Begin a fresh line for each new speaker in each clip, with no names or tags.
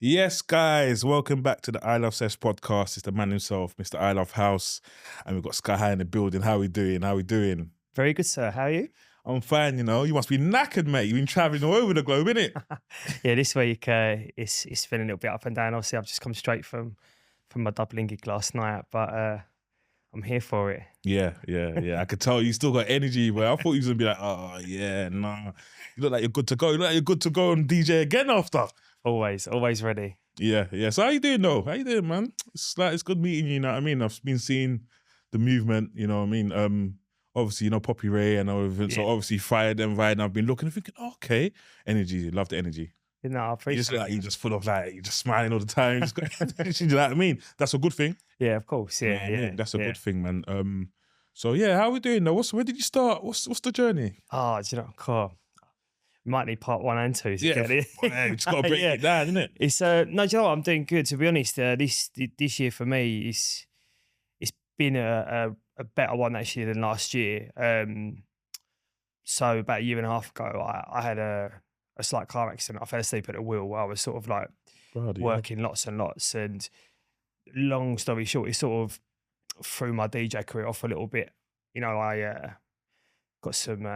Yes, guys, welcome back to the Ilovesesh podcast. It's the man himself, Mr. I Love House, and we've got Skyhigh in the building. How we doing? How we doing?
Very good, sir. How are you?
I'm fine, you know. You must be knackered, mate. You've been travelling all over the globe, innit?
Yeah, this week it's been a little bit up and down. Obviously, I've just come straight from my Dublin gig last night, but I'm here for it.
Yeah. I could tell you still got energy, but I thought you was gonna be like, oh yeah, nah. You look like you're good to go. You look like you're good to go and DJ again after.
Always ready.
Yeah. So how you doing though? How you doing, man? It's good meeting you, you know what I mean? I've been seeing the movement, you know what I mean? Obviously, you know, Poppy Ray and everything. So obviously Fire them right, and I've been looking and thinking, okay, energy, love the energy.
You know, I
You
appreciate
just look like you just full of like, you're just smiling all the time. Just you know what I mean? That's a good thing.
Yeah, of course. Yeah.
That's a good thing, man. So yeah, how we doing though? Where did you start? What's the journey?
Oh, do you know, cool. Might need part 1 and 2 to get it.
Yeah, you just got to break it down, innit?
It's no, do you know what? I'm doing good. To be honest, this year for me it's been a better one actually than last year. So about a year and a half ago, I had a slight car accident. I fell asleep at the wheel. I was sort of like working lots and lots. And long story short, it sort of threw my DJ career off a little bit. You know, I got some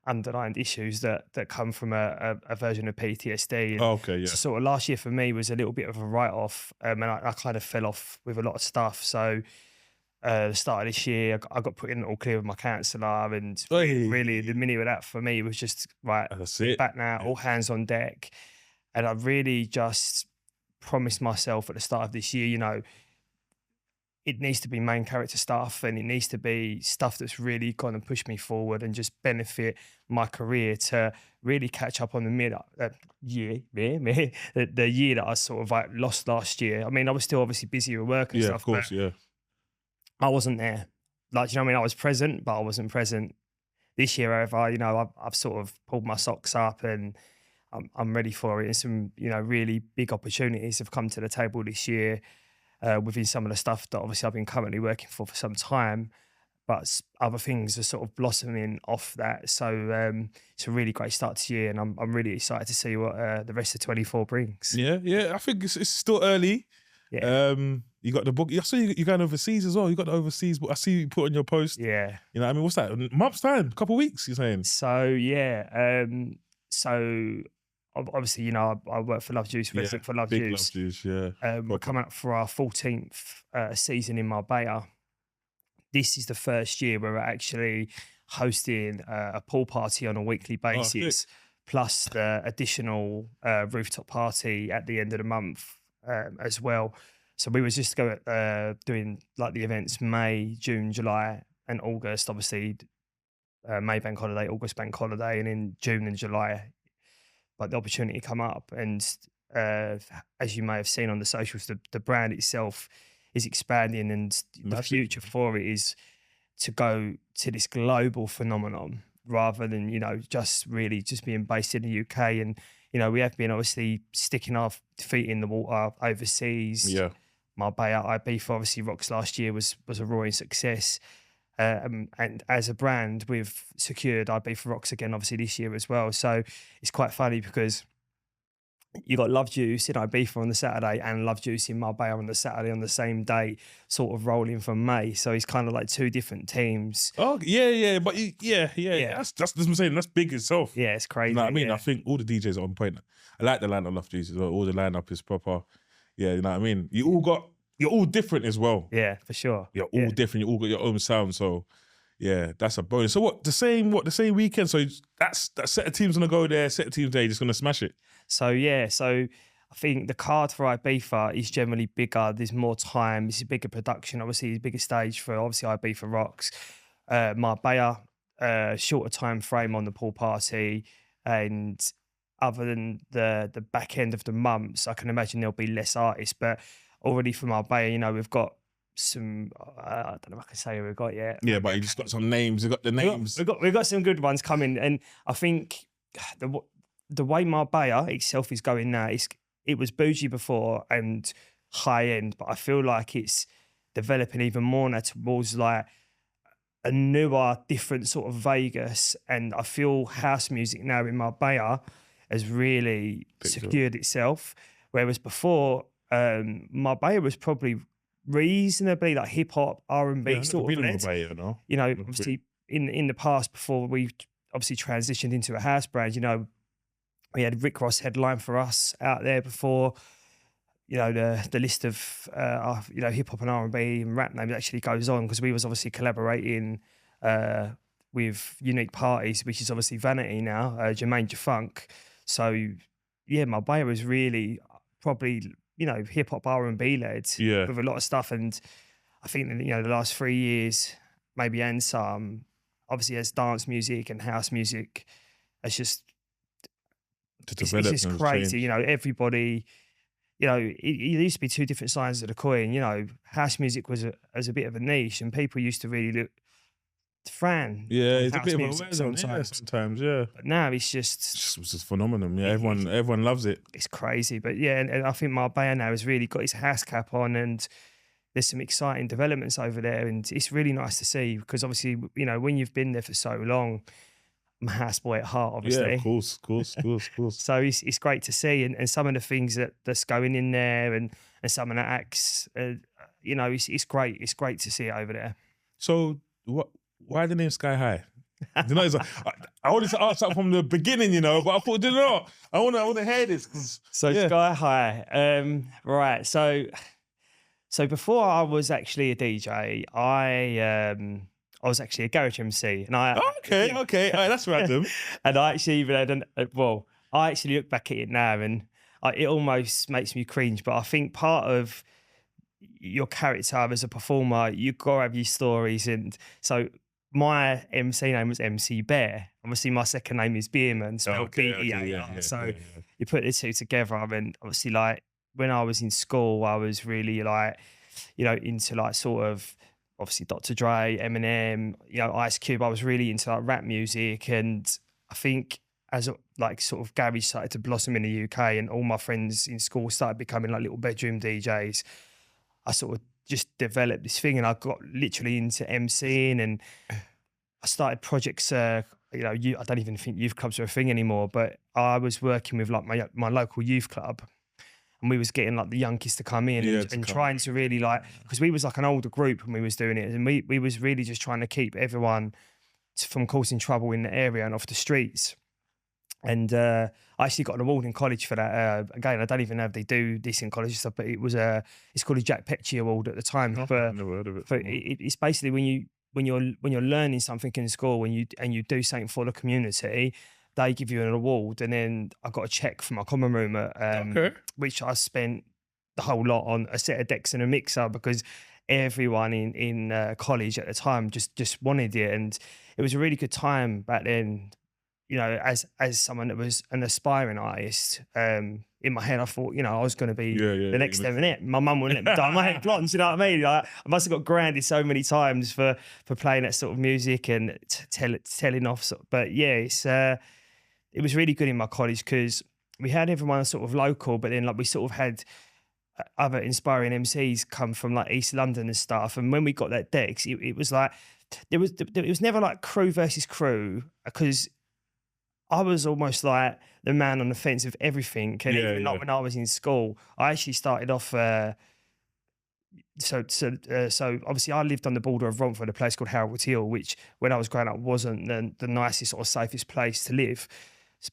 underlying issues that come from a version of PTSD. And
Okay, yeah.
so sort of last year for me was a little bit of a write-off, and I kind of fell off with a lot of stuff. So the start of this year, I got put in all clear with my counsellor, and really the minute of that for me was just right.
That's it.
Back now, all hands on deck, and I really just promised myself at the start of this year, you know, it needs to be main character stuff, and it needs to be stuff that's really going to push me forward and just benefit my career to really catch up on the year that I sort of like lost last year. I mean, I was still obviously busy with work and
Yeah,
stuff.
of course,
but
yeah.
I wasn't there. Like, you know what I mean? I was present, but I wasn't present. This year, however, you know, I've sort of pulled my socks up, and I'm ready for it. And some, you know, really big opportunities have come to the table this year. Within some of the stuff that obviously I've been currently working for some time, but other things are sort of blossoming off that. So it's a really great start to the year, and I'm really excited to see what the rest of 24 brings.
Yeah. I think it's still early.
Yeah.
You got the book. I saw you're going overseas as well. You got the overseas book. I see you put on your post.
Yeah.
You know what I mean? What's that? A month's time? A couple of weeks, you're saying?
So, yeah. So obviously, you know, I work for Love Juice, resident for Love
Big
Juice.
Love Juice, yeah.
We're coming up for our 14th season in Marbella. This is the first year where we're actually hosting a pool party on a weekly basis, plus the additional rooftop party at the end of the month as well. So we was just doing like the events May, June, July, and August. Obviously, May bank holiday, August bank holiday, and in June and July. But the opportunity come up, and as you may have seen on the socials, the brand itself is expanding, and the future for it is to go to this global phenomenon rather than, you know, just being based in the UK. And, you know, we have been obviously sticking our feet in the water overseas.
Yeah.
Marbella, Ibiza, obviously Rocks last year was a roaring success. And as a brand, we've secured Ibiza Rocks again, obviously this year as well. So it's quite funny because you got Love Juice in Ibiza on the Saturday and Love Juice in Marbella on the Saturday on the same day, sort of rolling from May. So it's kind of like two different teams.
Oh yeah, but yeah. That's what I'm saying. That's big itself.
Yeah, it's crazy.
You know what I mean?
Yeah.
I think all the DJs are on point. I like the lineup of Love Juice as well. All the lineup is proper. Yeah, you know what I mean? You're all different as well.
Yeah, for sure.
You're all different. You all got your own sound. So yeah, that's a bonus. So the same weekend. So that set of teams gonna go there, set of teams there, you're just gonna smash it.
So yeah, so I think the card for Ibiza is generally bigger. There's more time. It's a bigger production. Obviously, it's a bigger stage for obviously Ibiza Rocks. Marbella, shorter time frame on the pool party, and other than the back end of the months, I can imagine there'll be less artists. But already from Marbella, you know, we've got some, I don't know if I can say who we've got yet.
Yeah, but you just got some names. You got the names.
We've got some good ones coming, and I think the way Marbella itself is going now, it was bougie before and high end, but I feel like it's developing even more now towards like a newer, different sort of Vegas. And I feel house music now in Marbella has really secured itself. Whereas before, Marbella was probably reasonably like hip hop, R&B
Yeah, I've never
sort of
been in
led.
Marbella, you know.
You know,
Never been.
obviously in the past, before we obviously transitioned into a house brand, you know, we had Rick Ross headline for us out there before. You know, the list of you know, hip hop and R&B and rap names actually goes on, because we was obviously collaborating with Unique Parties, which is obviously Vanity now, Jermaine Jafunk. So yeah, Marbella was really probably, you know, hip hop R&B led
Yeah.
with a lot of stuff. And I think that, you know, the last 3 years, maybe, and some, obviously as dance music and house music, it's just it's just
and
crazy.
change.
You know, everybody. You know, it used to be two different sides of the coin. You know, house music was a bit of a niche, and people used to really look Fran.
Yeah,
on
it's a
house
bit of a
music
weird one. Yeah, sometimes, yeah.
But now it's just
It's just phenomenon. Yeah, everyone loves it.
it's crazy. But yeah, and I think Marbella now has really got his house cap on, and there's some exciting developments over there, and it's really nice to see, because obviously, you know, when you've been there for so long, I'm a house boy at heart, obviously.
Yeah, of course.
So it's great to see, and some of the things that's going in there, and some of the acts, you know, it's great. It's great to see it over there.
So why the name Skyhigh? You know, it's like, I wanted to ask that from the beginning, you know, but I thought, you know, I want to hear this.
So
yeah.
Skyhigh, right? So before I was actually a DJ, I was actually a garage MC, and
okay, all right, that's random.
and I actually even had I actually look back at it now, and it almost makes me cringe. But I think part of your character as a performer, you gotta have your stories, and so my MC name was MC Bear. Obviously, my second name is Beerman, spelled B-E-A-R. So you put the two together, and obviously, like when I was in school, I was really like, you know, into like sort of obviously Dr. Dre, Eminem, you know, Ice Cube. I was really into like rap music, and I think as like sort of garage started to blossom in the UK, and all my friends in school started becoming like little bedroom DJs, I sort of just developed this thing, and I got literally into MCing, and I started projects. You know, I don't even think youth clubs are a thing anymore, but I was working with like my local youth club, and we was getting like the young kids to come in and trying to really like, because we was like an older group when we was doing it, and we was really just trying to keep everyone from causing trouble in the area and off the streets. And I actually got an award in college for that. Again, I don't even know if they do this in college stuff, but it's called a Jack Petchey Award at the time.
I've never heard of it.
It's basically when you're learning something in school, and you do something for the community, they give you an award. And then I got a check from my common room, which I spent the whole lot on a set of decks and a mixer, because everyone in college at the time just wanted it, and it was a really good time back then. You know, as someone that was an aspiring artist, in my head I thought, you know, I was going to be the next Eminem. My mum wouldn't let me dye my hair blonde. You know what I mean? Like, I must have got grounded so many times for playing that sort of music and telling off. But yeah, it was really good in my college, because we had everyone sort of local, but then like we sort of had other inspiring MCs come from like East London and stuff. And when we got that decks, it was like it was never like crew versus crew, because I was almost like the man on the fence of everything. And even like when I was in school, I actually started off. So obviously I lived on the border of Romford, a place called Harold Hill, which when I was growing up wasn't the nicest or safest place to live.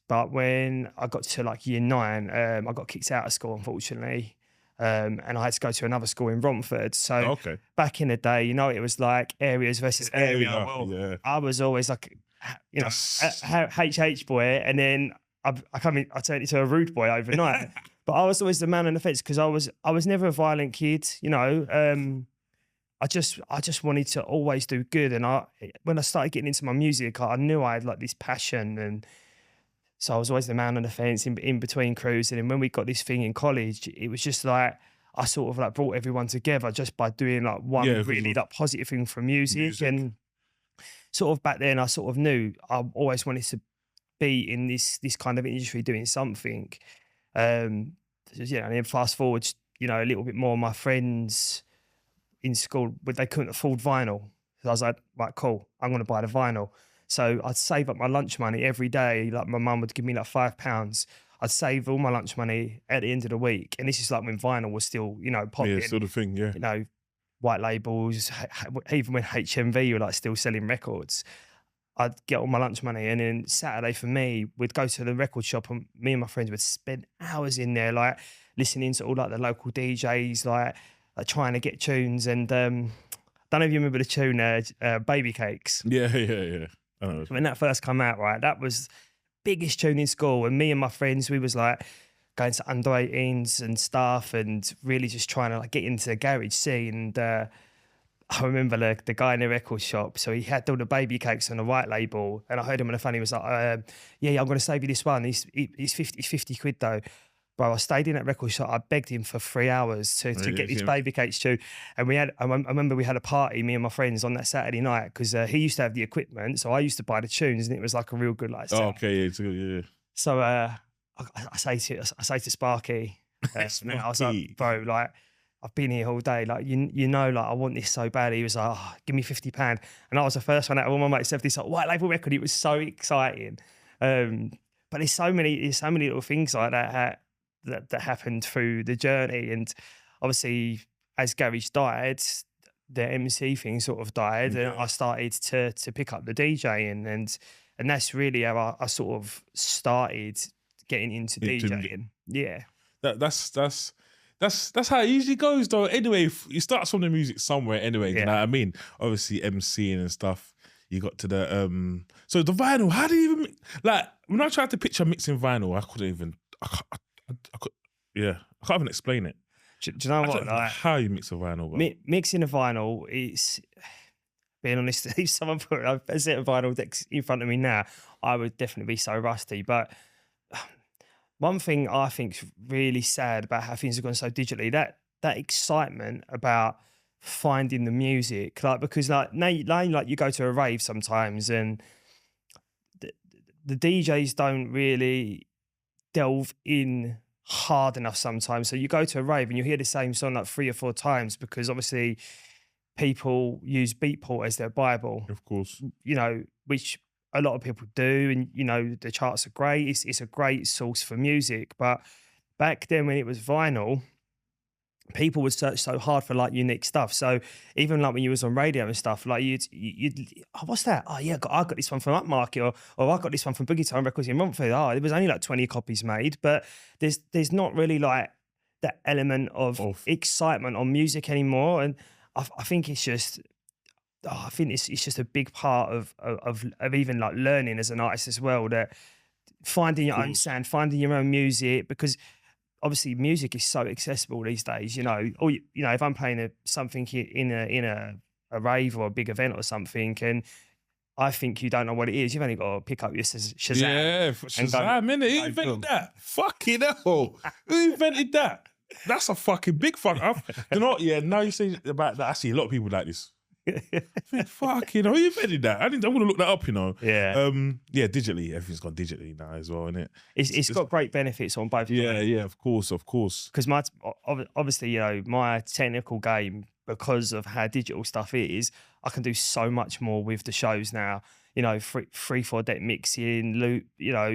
But when I got to like year 9, I got kicked out of school, unfortunately. And I had to go to another school in Romford. So back in the day, you know, it was like areas versus area. Well, I was always like, you know, HH boy, and then I turned into a rude boy overnight. But I was always the man on the fence, because I was never a violent kid, you know. I just wanted to always do good, and when I started getting into my music, I knew I had like this passion, and so I was always the man on the fence in between crews. And then when we got this thing in college, it was just like I sort of like brought everyone together just by doing like one really like positive thing from music. And sort of back then I sort of knew I always wanted to be in this kind of industry doing something. You know, and then fast forward, you know, a little bit more, my friends in school, but they couldn't afford vinyl. So I was like, right, cool, I'm going to buy the vinyl. So I'd save up my lunch money every day. Like my mum would give me like £5. I'd save all my lunch money at the end of the week. And this is like when vinyl was still, you know, popping.
Yeah, sort of thing. Yeah.
You know, white labels, even when HMV were like still selling records. I'd get all my lunch money, and then Saturday for me, we'd go to the record shop, and me and my friends would spend hours in there, like listening to all like the local DJs, like trying to get tunes. And don't know if you remember the tune Baby Cakes.
Yeah. I know.
When that first came out, right, that was biggest tune in school. And me and my friends, we was like going to under 18s and stuff, and really just trying to like get into the garage scene. And I remember the guy in the record shop, so he had all the Baby Cakes on the white label, and I heard him on the phone. He was like, yeah, I'm going to save you this one. He's 50 quid though. Bro, I stayed in that record shop. I begged him for 3 hours to get this Baby Cakes tune. And I remember we had a party, me and my friends, on that Saturday night, because he used to have the equipment, so I used to buy the tunes, and it was like a real good like.
Oh, okay, yeah.
So I say to Sparky, I was like, bro, like, I've been here all day. Like, you know, like, I want this so bad. He was like, oh, give me £50. And I was the first one out of all my mates to have this like, white label record. It was so exciting. But there's so many little things like that happened through the journey. And obviously, as Garage died, the MC thing sort of died, and I started to pick up the DJing, and that's really how I sort of started getting into DJing. Yeah.
That's how it usually goes, though. Anyway, you start from the music somewhere. Anyway, you know what I mean? Obviously, MCing and stuff. You got to the so the vinyl. How do you even like? When I tried to picture mixing vinyl, I couldn't even. I can't even explain it.
Do you know what? Like,
how you mix a vinyl?
Mixing a vinyl is, being honest, if someone put a set of vinyl decks in front of me now, I would definitely be so rusty. But one thing I think is really sad about how things have gone so digitally, that excitement about finding the music, like, because like now like you go to a rave sometimes, and the DJs don't really delve in hard enough sometimes. So you go to a rave and you hear the same song like 3 or 4 times, because obviously people use Beatport as their Bible.
Of course.
You know, which a lot of people do, and you know, the charts are great. It's a great source for music. But back then when it was vinyl, people would search so hard for like unique stuff. So even like when you was on radio and stuff, like you'd oh, what's that? Oh yeah, I got this one from Upmarket, or I got this one from Boogie Time Records in Romford. Oh, there was only like 20 copies made, but there's not really like that element of excitement on music anymore. And I think it's just, I think it's just a big part of even like learning as an artist as well, that finding your own sound, finding your own music, because obviously music is so accessible these days, you know. Or you know, if I'm playing something in a rave or a big event or something, and I think you don't know what it is, you've only got to pick up your Shazam.
Yeah, Shazam, innit? Who invented that? Fucking hell. Who invented that? That's a fucking big fuck up. You know what? Yeah, now you say about that, I see a lot of people like this. Fucking hell, who invented that? I want to look that up, you know.
Yeah.
Yeah, digitally, everything's gone digitally now as well, innit?
It's got great benefits on both.
Yeah, of course.
Because obviously, you know, my technical game, because of how digital stuff is, I can do so much more with the shows now. You know, 3/4 deck mixing, loop. You know,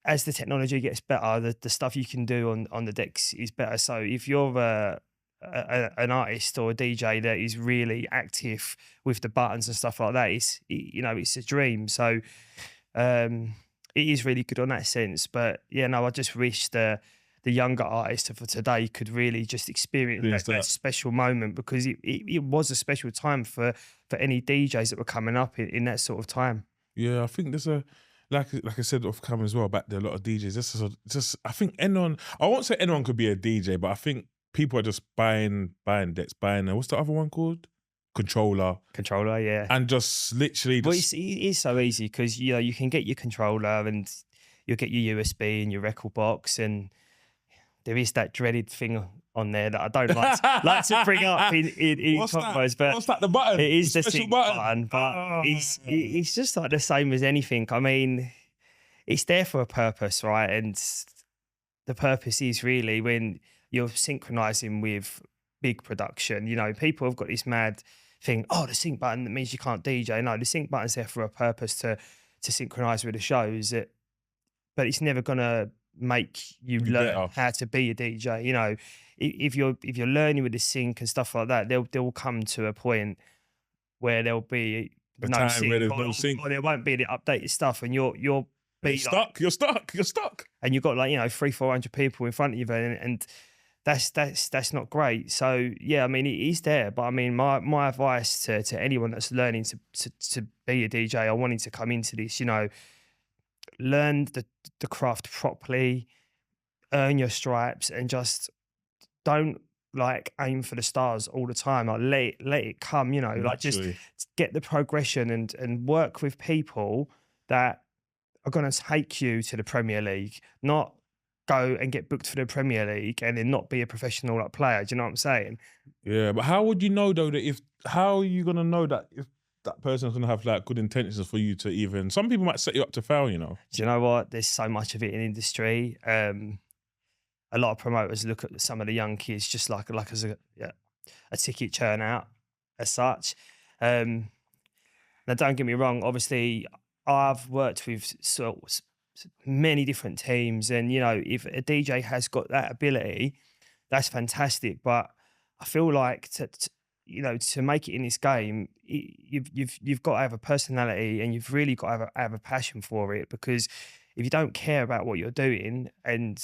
as the technology gets better, the stuff you can do on the decks is better. So if you're an artist or a DJ that is really active with the buttons and stuff like that, it's a dream. So it is really good on that sense. But yeah, no, I just wish the younger artists for today could really just experience that special moment, because it was a special time for any DJs that were coming up in that sort of time.
Yeah, I think there's like I said off camera as well, back there, a lot of DJs. Just I think anyone, I won't say anyone could be a DJ, but I think people are just buying decks, what's the other one called? Controller,
yeah. And
just literally...
Well, it is so easy, because, you know, you can get your controller and you'll get your USB and your record box, and there is that dreaded thing on there that I don't like to bring up in combos, but
what's that, the button?
It is the sync button, but it's just like the same as anything. I mean, it's there for a purpose, right? And the purpose is really when you're synchronizing with big production. You know, people have got this mad thing, oh, the sync button, that means you can't DJ. No, the sync button's there for a purpose, to synchronize with the shows. but it's never gonna make you
You
learn
better.
how to be a DJ. You know, if you're learning with the sync and stuff like that, they'll come to a point where there'll be
A
no
time where
sync,
there's no sync.
or there won't be the updated stuff, and you're
You're
be like,
stuck. You're stuck. You're stuck.
and you've got like 300-400 people in front of you, and that's not great. So yeah, I mean, it is there, but I mean, my advice to anyone that's learning to be a DJ or wanting to come into this, learn the craft properly, earn your stripes, and just don't like aim for the stars all the time. Like let it come, like just
Naturally.
get the progression and work with people that are going to take you to the Premier League, not go and get booked for the Premier League and then not be a professional player. Do you know what I'm saying?
Yeah, but how would you know though that how are you gonna know that if that person's gonna have like good intentions for you to even? Some people might set you up to fail.
Do you know what? There's so much of it in industry. A lot of promoters look at some of the young kids just like as a ticket churn out as such. Now, don't get me wrong. Obviously, I've worked with many different teams, and if a DJ has got that ability, that's fantastic. But I feel like to make it in this game, you've got to have a personality, and you've really got to have a passion for it. Because if you don't care about what you're doing, and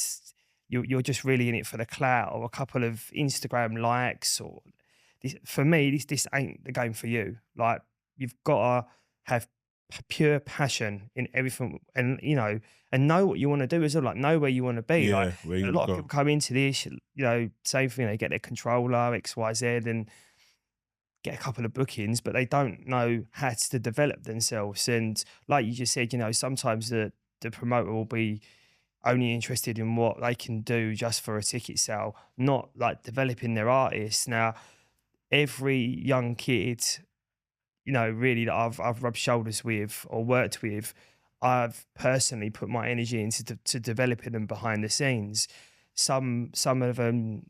you're just really in it for the clout or a couple of Instagram likes, or for me, this ain't the game for you. Like, you've got to have pure passion in everything, and and know what you want to do as well. Like, know where you want to be.
Yeah,
like,
where you
a lot
go.
of people come into this, same thing. They get their controller XYZ and get a couple of bookings, but they don't know how to develop themselves. And like you just said, sometimes the promoter will be only interested in what they can do just for a ticket sale, not like developing their artists. Now, every young kid, really that I've rubbed shoulders with or worked with, I've personally put my energy into to developing them behind the scenes. Some of them,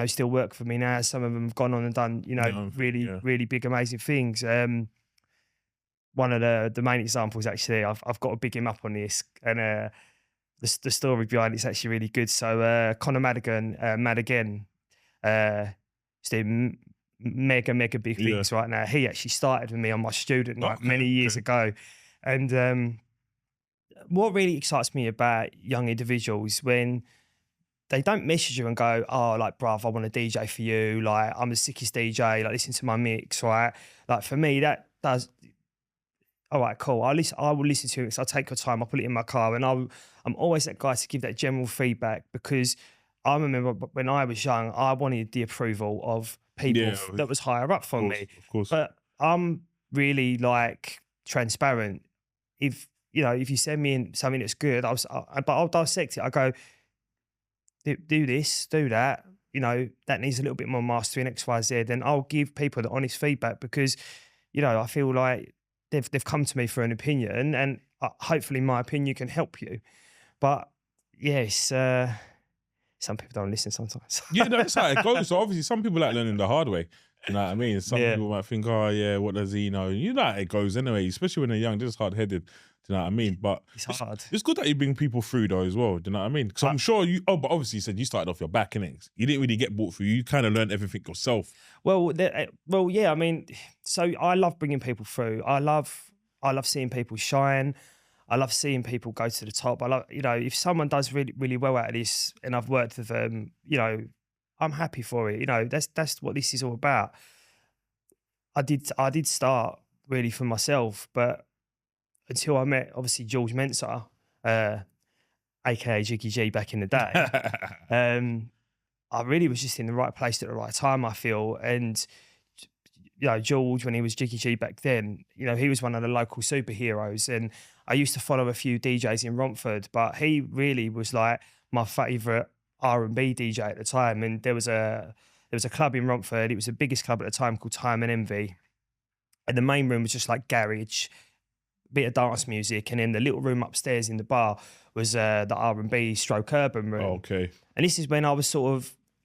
still work for me now. Some of them have gone on and done, really big, amazing things. One of the main examples, actually, I've got to big him up on this, and the story behind it's actually really good. So Conor Madigan, he's doing mega big things right now. He actually started with me on my student night many years ago. And what really excites me about young individuals, when they don't message you and go, oh, like, bruv, I want to DJ for you. Like, I'm the sickest DJ. Like, listen to my mix, right? Like, for me, that does. All right, cool. I will listen to it. So I'll take your time. I'll put it in my car, and I'm always that guy to give that general feedback, because I remember when I was young, I wanted the approval of people that was higher up from me.
Of course.
But I'm really like transparent. If you send me in something that's good, I'll dissect it. I go, do this, do that. That needs a little bit more mastering, XYZ. Then I'll give people the honest feedback, because I feel like they've come to me for an opinion, and hopefully my opinion can help you. But yes, some people don't listen sometimes.
Yeah, that's how it goes. So obviously, some people like learning the hard way. You know what I mean? Some people might think, oh yeah, what does he know? You know how it goes anyway, especially when they're young. They're just hard-headed. Do you know what I mean? But
it's hard.
It's good that you bring people through though as well. Do you know what I mean? Because I'm sure you. Oh, but obviously you said you started off your back, innit? You didn't really get brought through. You kind of learned everything yourself.
Well, yeah. I mean, so I love bringing people through. I love seeing people shine. I love seeing people go to the top. I love, if someone does really, really well out of this, and I've worked with them, I'm happy for it. That's what this is all about. I did start really for myself, but until I met obviously George Mensah, aka Jiggy G back in the day, I really was just in the right place at the right time, I feel. And George, when he was Jiggy G back then, he was one of the local superheroes, and I used to follow a few DJs in Romford, but he really was like my favourite R&B DJ at the time. And there was a club in Romford. It was the biggest club at the time, called Time and Envy, and the main room was just like garage, bit of dance music, and then the little room upstairs in the bar was the R&B stroke urban room.
Oh, okay.
And this is when I was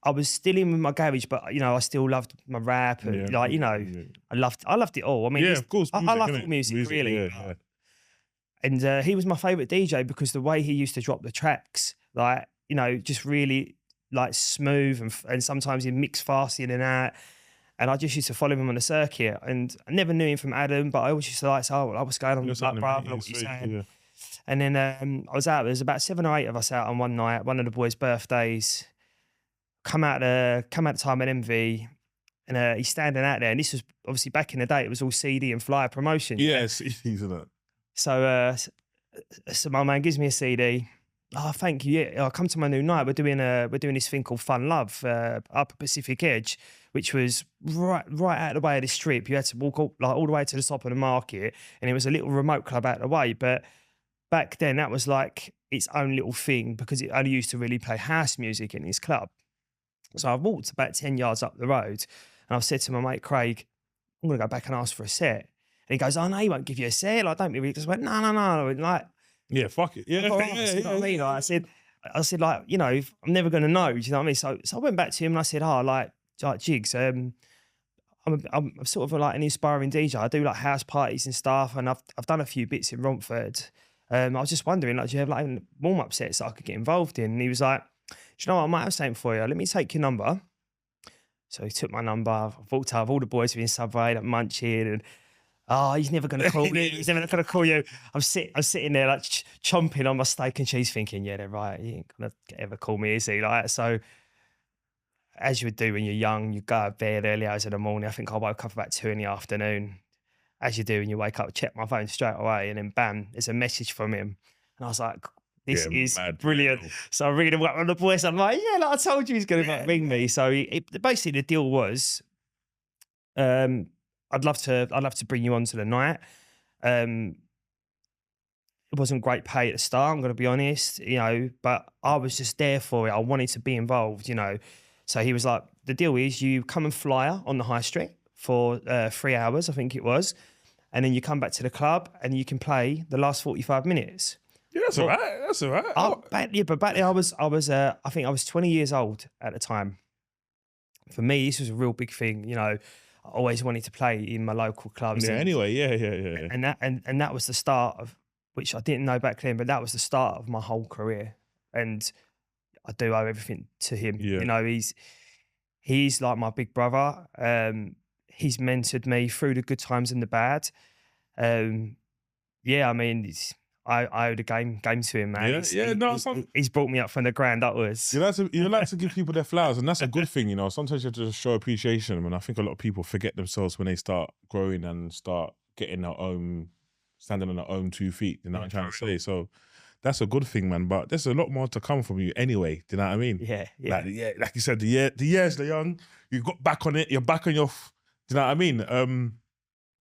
I was still in with my garage, but I still loved my rap, and I loved it all. I mean,
of course,
I like all music really.
Yeah.
And he was my favourite DJ because the way he used to drop the tracks, like, you know, just really like smooth and sometimes he'd mix fast in and out. And I just used to follow him on the circuit, and I never knew him from Adam, but I always used to like, say, oh, what's going on? Like, brother, what you saying?
Yeah.
And then I was out. There was about 7 or 8 of us out on one night, one of the boys' birthdays. Come out the time at MV, and he's standing out there. And this was obviously back in the day. It was all CD and flyer promotion.
Yes, isn't it?
So my man gives me a CD. Oh, thank you. Yeah, I'll come to my new night. We're doing this thing called Fun Love up at Pacific Edge, which was right out of the way of the strip. You had to walk all the way to the top of the market, and it was a little remote club out of the way. But back then, that was like its own little thing because it only used to really play house music in this club. So I walked about 10 yards up the road, and I've said to my mate Craig, I'm going to go back and ask for a set. And he goes, oh, no, he won't give you a set. Like, don't be really. Just went, no. Like,
yeah, fuck it. Yeah,
you know what I mean? Like, I said, like, you know, I'm never going to know. Do you know what I mean? So I went back to him and I said, oh, like Jigs, I'm sort of like an inspiring DJ. I do like house parties and stuff, and I've done a few bits in Romford. I was just wondering, like, do you have like warm-up sets that I could get involved in? And he was like, do you know what? I might have something for you. Let me take your number. So he took my number. I walked up. All the boys were in Subway, like munching, and oh, he's never going to call me. He's never going to call you. I'm sitting there like chomping on my steak and cheese, thinking, yeah, they're right. He ain't going to ever call me, is he? Like, so as you would do when you're young, you go out bed early hours in the morning. I think I woke up about 2 in the afternoon. As you do when you wake up, check my phone straight away, and then bam, there's a message from him. And I was like, this is brilliant. So I read him up on the voice. I'm like, yeah, like I told you he's going to ring me. So basically the deal was, I'd love to bring you on to the night. It wasn't great pay at the start, I'm going to be honest, you know, but I was just there for it. I wanted to be involved, you know. So he was like, the deal is you come and flyer on the high street for 3 hours, I think it was. And then you come back to the club and you can play the last 45 minutes.
Yeah, that's all right. That's all right.
But back then I think I was 20 years old at the time. For me, this was a real big thing, you know. I always wanted to play in my local clubs.
Yeah, anyway, yeah.
And that was the start of, which I didn't know back then, but that was the start of my whole career. And I do owe everything to him. Yeah. You know, he's like my big brother. He's mentored me through the good times and the bad. Yeah, I mean, I owe the game to him, man. He's brought me up from the ground upwards.
You like to give people their flowers, and that's a good thing, you know. Sometimes you have to show appreciation, and I think a lot of people forget themselves when they start growing and start getting standing on their own 2 feet. You know what I'm trying to say? So that's a good thing, man. But there's a lot more to come from you anyway. Do you know what I mean?
Yeah.
Like you said, the years are young. You got back on it. You're back on your. Do you know what I mean?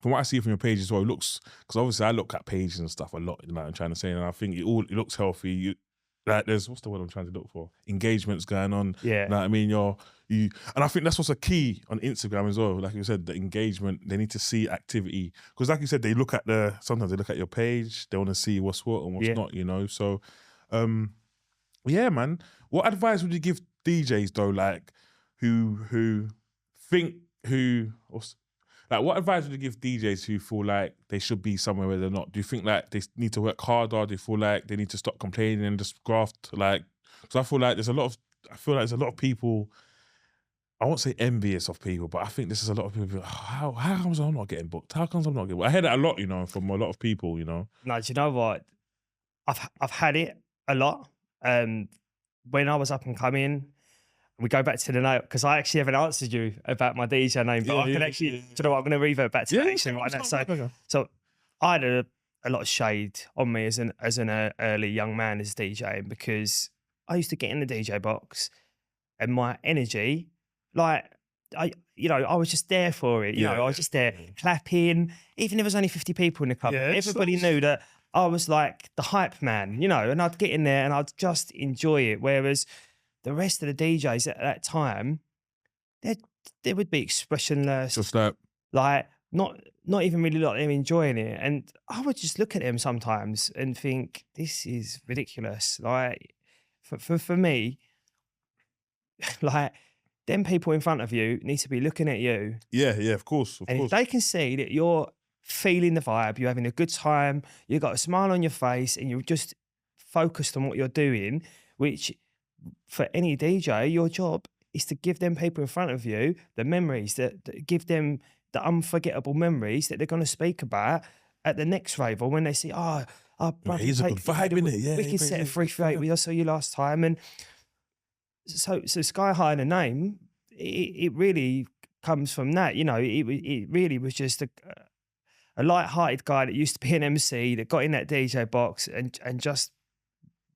From what I see from your page as well, it looks, because obviously I look at pages and stuff a lot, you know what I'm trying to say, and I think it looks healthy. Like there's, what's the word I'm trying to look for? Engagements going on.
Yeah.
You know what I mean? And I think that's what's a key on Instagram as well. Like you said, the engagement, they need to see activity. Because like you said, sometimes they look at your page, they want to see what's what and what's not, you know? So, yeah, man. What advice would you give DJs though, like, what advice would you give DJs who feel like they should be somewhere where they're not? Do you think like they need to work harder? Do you feel like they need to stop complaining and just graft? Like, because I feel like there's a lot of people, I won't say envious of people, but I think this is a lot of people, how comes I'm not getting booked? How comes I'm not getting booked? I hear that a lot, you know, from a lot of people, you know.
No, do you know what? I've had it a lot. When I was up and coming, we go back to the note, because I actually haven't answered you about my DJ name, but I can actually, do you know what, I'm going to revert back to that action right now. So I had a lot of shade on me as an early young man as DJing, because I used to get in the DJ box and my energy, like, I was just there for it. You know, I was just there clapping, even if there was only 50 people in the club. Everybody knew that I was like the hype man, you know, and I'd get in there and I'd just enjoy it. Whereas the rest of the DJs at that time, they would be expressionless.
Just that.
Like, not even really like them enjoying it. And I would just look at them sometimes and think, this is ridiculous. Like, for me, like, them people in front of you need to be looking at you.
Yeah, of course.
If they can see that you're feeling the vibe, you're having a good time, you've got a smile on your face, and you're just focused on what you're doing, which for any DJ, your job is to give them people in front of you the memories that give them the unforgettable memories that they're going to speak about at the next rave, or when they see, oh, brother,
he's a good vibe, innit? Yeah,
we could set a 338. We saw you last time, and so Skyhigh, the name, it really comes from that. You know, it really was just a light-hearted guy that used to be an MC that got in that DJ box and just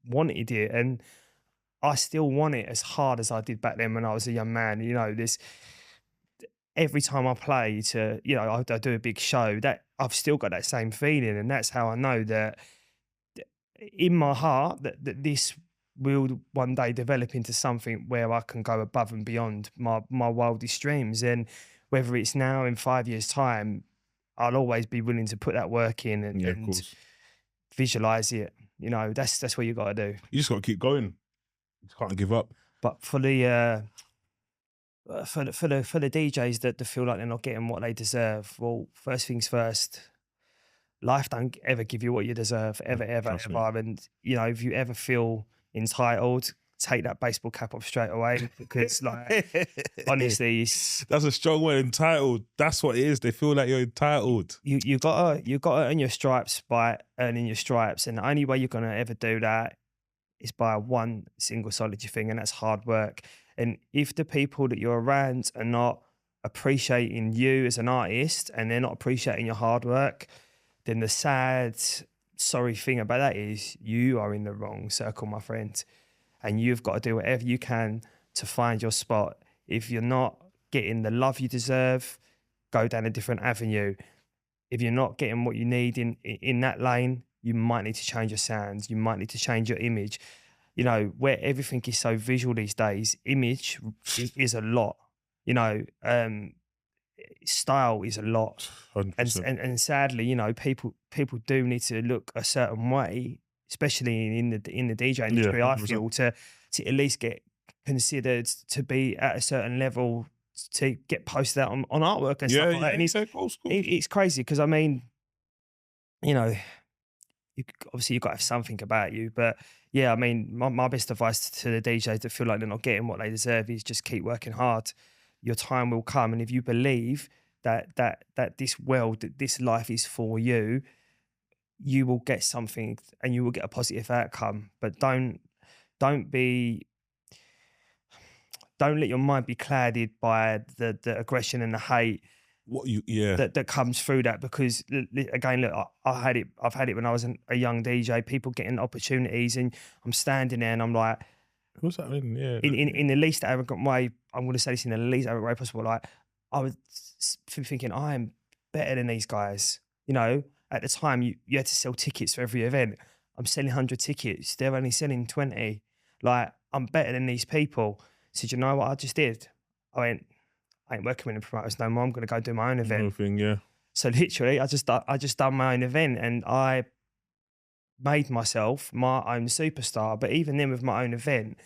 wanted it, and I still want it as hard as I did back then when I was a young man. You know, every time I play to, you know, I do a big show, that I've still got that same feeling, and that's how I know that in my heart that this will one day develop into something where I can go above and beyond my wildest dreams. And whether it's now, in 5 years' time, I'll always be willing to put that work in and visualize it. You know, that's what you got to do.
You just got to keep going. You just can't give up.
But for the DJs that feel like they're not getting what they deserve, well, first things first, life don't ever give you what you deserve, ever. And you know, if you ever feel entitled, take that baseball cap off straight away, because like honestly,
that's a strong word, entitled. That's what it is. They feel like you're entitled.
You gotta earn your stripes by earning your stripes, and the only way you're gonna ever do that is by one single solitary thing, and that's hard work. And if the people that you're around are not appreciating you as an artist, and they're not appreciating your hard work, then the sad, sorry thing about that is you are in the wrong circle, my friend. And you've got to do whatever you can to find your spot. If you're not getting the love you deserve, go down a different avenue. If you're not getting what you need in that lane, you might need to change your sounds. You might need to change your image. You know, where everything is so visual these days, image is a lot. You know, style is a lot. And sadly, you know, people do need to look a certain way, especially in the DJ industry. I feel to at least get considered to be at a certain level, to get posted out on artwork and stuff like that. And it's crazy because, I mean, you know, obviously you've got to have something about you, but yeah, I mean, my best advice to the DJs that feel like they're not getting what they deserve is just keep working hard. Your time will come, and if you believe that this world, that this life is for you, you will get something and you will get a positive outcome. But don't let your mind be clouded by the aggression and the hate that comes through that, because again, look, I've had it when I was a young DJ, people getting opportunities, and I'm standing there and I'm like,
what's that mean? Yeah,
in the least arrogant way, I'm going to say this in the least arrogant way possible, like I was thinking I am better than these guys. You know, at the time you had to sell tickets for every event. I'm selling 100 tickets, they're only selling 20. Like, I'm better than these people. So do you know what I just did? I went, I ain't working with the promoters no more. I'm going to go do my own event. So literally, I just done my own event, and I made myself my own superstar. But even then, with my own event,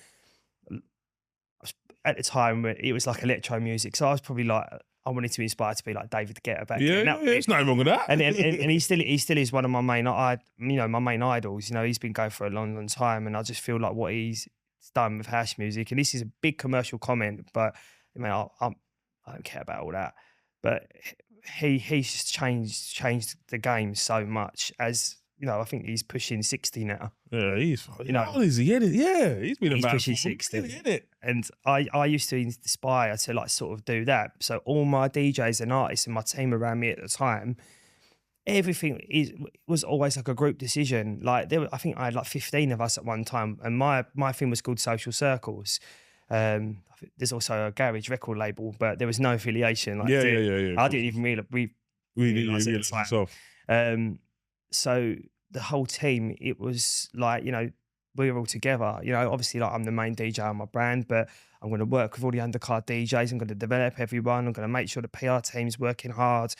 at the time it was like electro music, so I was probably like, I wanted to be inspired to be like David Guetta back then.
Yeah, it's nothing wrong with that.
And he still is one of my main, my main idols. You know, he's been going for a long time, and I just feel like what he's done with house music. And this is a big commercial comment, but I mean, I don't care about all that. But he's just changed the game so much. As you know, I think he's pushing 60 now.
Yeah,
you know,
how old is he? Yeah, he's about
pushing 60. And I used to inspire to like sort of do that. So all my DJs and artists and my team around me at the time, everything was always like a group decision. Like I think I had like 15 of us at one time, and my thing was called Social Circles. There's also a garage record label, but there was no affiliation. Like, I didn't even realize it at the time. So the whole team, it was like, you know, we were all together. You know, obviously, like, I'm the main DJ on my brand, but I'm going to work with all the undercard DJs. I'm going to develop everyone. I'm going to make sure the PR team's working hard.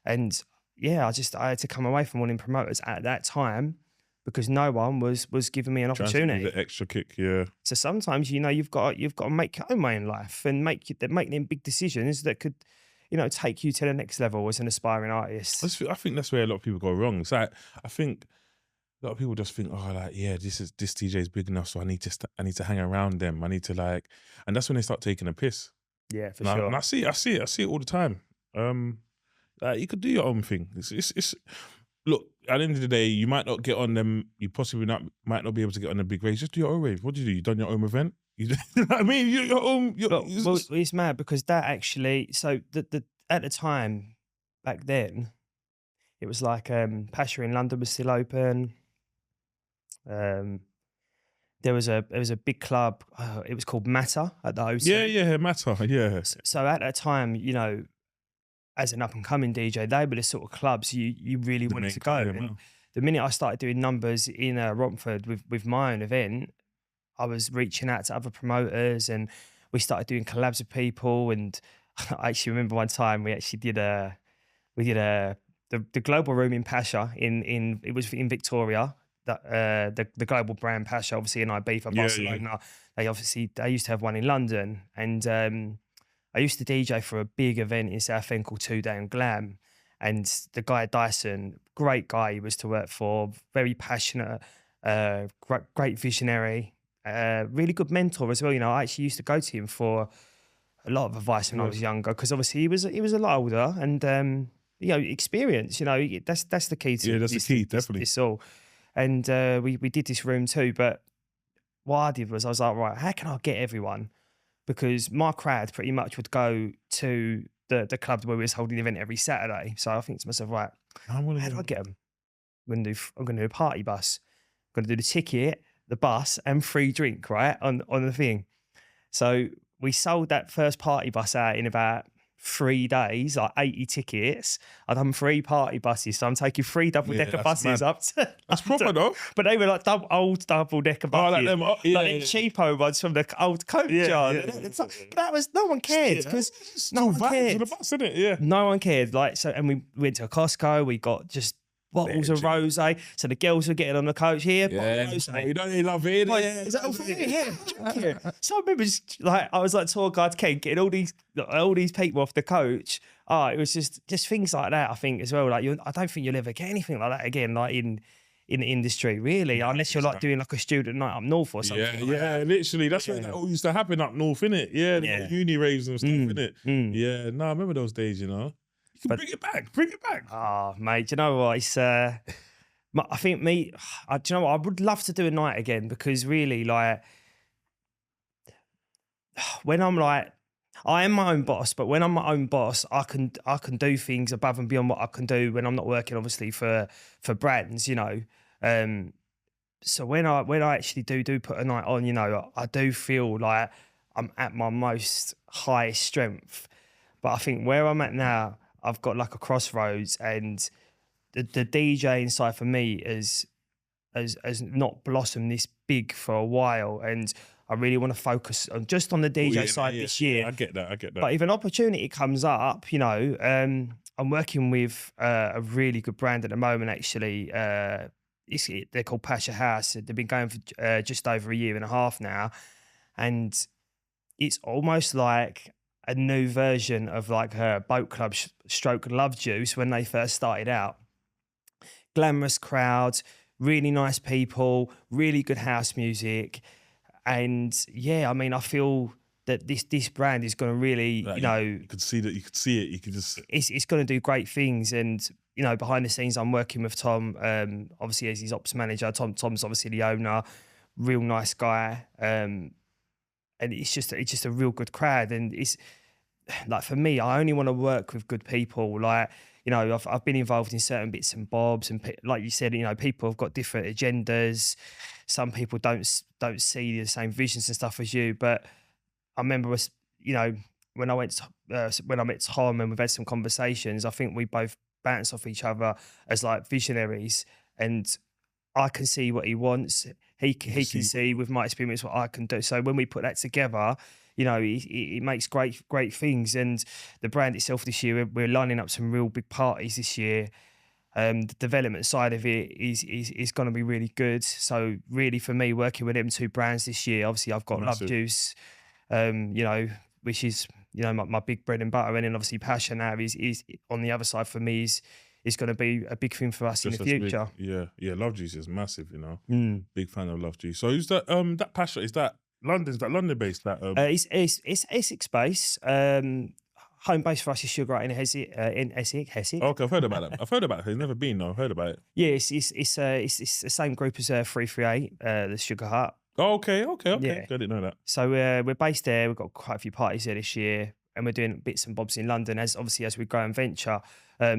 And yeah, I had to come away from wanting promoters at that time because no one was giving me an opportunity.
The extra kick, yeah.
So sometimes, you know, you've got to make your own way in life and make them big decisions that could, take you to the next level as an aspiring artist.
I think that's where a lot of people go wrong. It's like, I think a lot of people just think, oh, like, yeah, this DJ is big enough, so I need to hang around them. I need to and that's when they start taking a piss.
Yeah, for
And
sure.
And I see it all the time. You could do your own thing. It's look, at the end of the day, you might not get on them. You possibly might not be able to get on the big race. Just do your own rave. What do? You done your own event? You know what I mean? Your own.
Well, it's mad because that actually. So at the time, back then, it was like Pasha in London was still open. There was a big club. It was called Matter at the hotel.
Yeah, Matter. Yeah.
So at that time, as an up and coming DJ, they were the sort of clubs you really wanted to go. And the minute I started doing numbers in Romford with my own event, I was reaching out to other promoters, and we started doing collabs with people. And I actually remember one time we actually did the global room in Pasha it was in Victoria. The global brand Pasha, obviously in Ibiza, Barcelona. Yeah. They used to have one in London, and I used to DJ for a big event in Southend called 2 Day and Glam. And the guy Dyson, great guy he was to work for, very passionate, great visionary, really good mentor as well. I actually used to go to him for a lot of advice when I was younger, because obviously he was a lot older and experience. That's the key to
that's the key, definitely.
This all. And we did this room too, but what I did was I was like, right, how can I get everyone? Because my crowd pretty much would go to the club where we was holding the event every Saturday. So I think to myself, right, how do I get them? I'm going to do a party bus. I'm going to do the ticket, the bus, and free drink, right, on the thing. So we sold that first party bus out in about 3 days, like 80 tickets. I'd done 3 party buses, so I'm taking 3 double-decker buses up to...
That's proper though.
But they were like old double-decker buses.
Like them,
like the cheapo ones from the old coach yard. That was, no one cared, because no one cared.
The bus, isn't it? Yeah.
No one cared. And we went to a Costco, we got just bottles of rosé. So the girls were getting on the coach here.
Rosé. You don't love it.
Is that all for me? Yeah. So I remember I was like tour guide Ken, getting all these people off the coach. It was just things like that, I think, as well. Like I don't think you'll ever get anything like that again, like in the industry, really, unless you're like doing like a student night up north or something.
Yeah, literally. That's where that all used to happen up north, innit? Yeah, the uni raves and stuff, innit? Yeah, no, I remember those days, Bring it back.
Oh, mate, do you know what? It's I think do you know what? I would love to do a night again, because really, like, when I'm like, I am my own boss, but when I'm my own boss, I can do things above and beyond what I can do when I'm not working, obviously, for brands, So when I actually do put a night on, I do feel like I'm at my most highest strength. But I think where I'm at now, I've got like a crossroads, and the DJing side for me has not blossomed this big for a while, and I really want to focus on just on the DJ side this year.
I get that.
But if an opportunity comes up, I'm working with a really good brand at the moment, actually. They're called Pasha House. They've been going for just over 1.5 years now, and it's almost like a new version of like her Boat Club stroke Love Juice when they first started out. Glamorous crowds, really nice people, really good house music. And yeah, I mean, I feel that this brand is going to really,
you could see that, you could see it, you could just...
It's going to do great things. And, behind the scenes, I'm working with Tom, obviously as his ops manager. Tom's obviously the owner, real nice guy. And it's just a real good crowd. And it's like, for me, I only want to work with good people. Like, I've been involved in certain bits and bobs, and like you said, people have got different agendas. Some people don't see the same visions and stuff as you. But I remember when I met Tom and we've had some conversations, I think we both bounce off each other as like visionaries, and I can see what he wants. He can see with my experience what I can do. So when we put that together, it makes great things. And the brand itself this year, we're lining up some real big parties this year. The development side of it is going to be really good. So really, for me, working with them 2 brands this year, obviously I've got Love Juice, which is you know, my big bread and butter. And then obviously passion now is on the other side for me is going to be a big thing for us
Just
in the future.
Yeah. Love Juice is massive, you know.
Mm.
Big fan of Love Juice. So who's that? That passion, is that London? Is that London based? That
It's Essex based. Home base for us is Sugar Hut in Essex.
Okay, I've heard about that. I've heard about it. I've never been though. I've heard about it.
Yeah, it's the same group as 338, the Sugar Hut.
Oh, okay.
Yeah.
I didn't know that.
So we're based there. We've got quite a few parties there this year, and we're doing bits and bobs in London. As we grow and venture.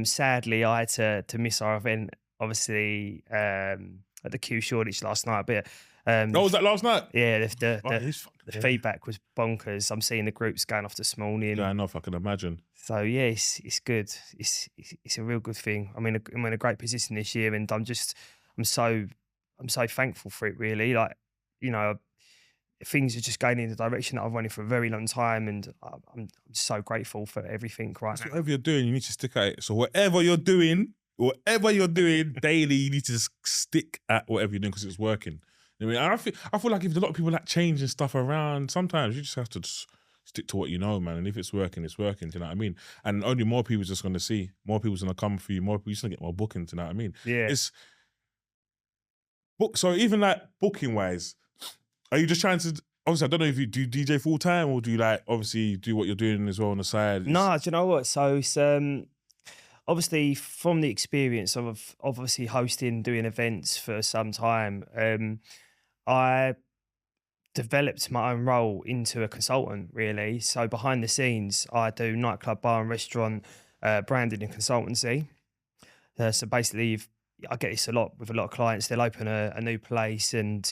Sadly, I had to miss our event. Obviously, at the Q Shoreditch last night, but.
Was that last night?
Yeah, the feedback was bonkers. I'm seeing the groups going off this morning.
Yeah, I know if I can imagine.
So yeah, it's good. It's a real good thing. I mean, I'm in a great position this year, and I'm so thankful for it. Really, like, you know, things are just going in the direction that I've wanted for a very long time, and I'm so grateful for everything right now.
Whatever you're doing, you need to stick at it. So whatever you're doing daily, you need to just stick at whatever you're doing because it's working. I mean, I feel like if a lot of people like changing stuff around, sometimes you just have to stick to what you know, man. And if it's working, it's working. Do you know what I mean? And only more people's just going to see. More people's going to come for you. More people just going to get more bookings. Do you know what I mean?
Yeah.
So even like booking wise, are you just trying to? Obviously, I don't know if you do DJ full time or do you like obviously do what you're doing as well on the side.
No, do you know what? So it's obviously from the experience of obviously doing events for some time. I developed my own role into a consultant, really. So behind the scenes, I do nightclub, bar and restaurant branding and consultancy. So basically, I get this a lot with a lot of clients. They'll open a new place, and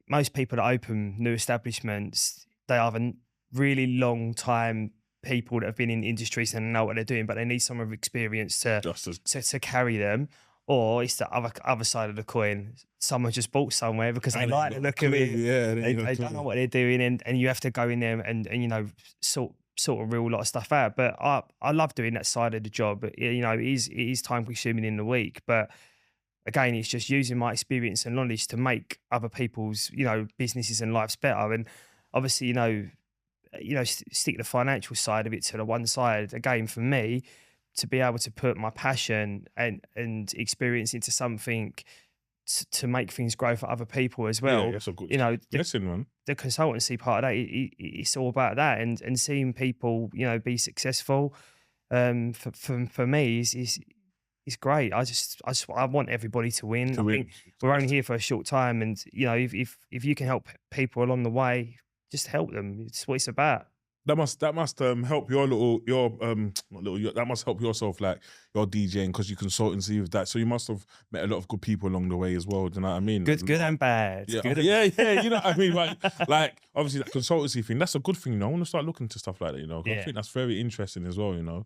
most people that open new establishments, they have a really long time people that have been in industries and know what they're doing, but they need someone with experience to carry them. Or it's the other side of the coin. Someone just bought somewhere because they like the look of it.
Yeah,
they don't know what they're doing, and you have to go in there and you know sort a real lot of stuff out. But I love doing that side of the job. But you know, it is time consuming in the week. But again, it's just using my experience and knowledge to make other people's, you know, businesses and lives better. And obviously, you know, stick the financial side of it to the one side. Again, for me, to be able to put my passion and experience into something to make things grow for other people as well.
Yeah, that's a good
lesson,
man.
The consultancy part of that, it's all about that, and seeing people, you know, be successful. For me, is great. I want everybody to win. I think we're only here for a short time, and you know, if you can help people along the way, just help them. It's what it's about.
That must help that must help yourself, like your DJing, because you consultancy with that. So you must have met a lot of good people along the way as well. Do you know what I mean?
Good and bad.
Yeah, you know what I mean? Like obviously that consultancy thing, that's a good thing, you know. I want to start looking to stuff like that, you know. I think that's very interesting as well, you know.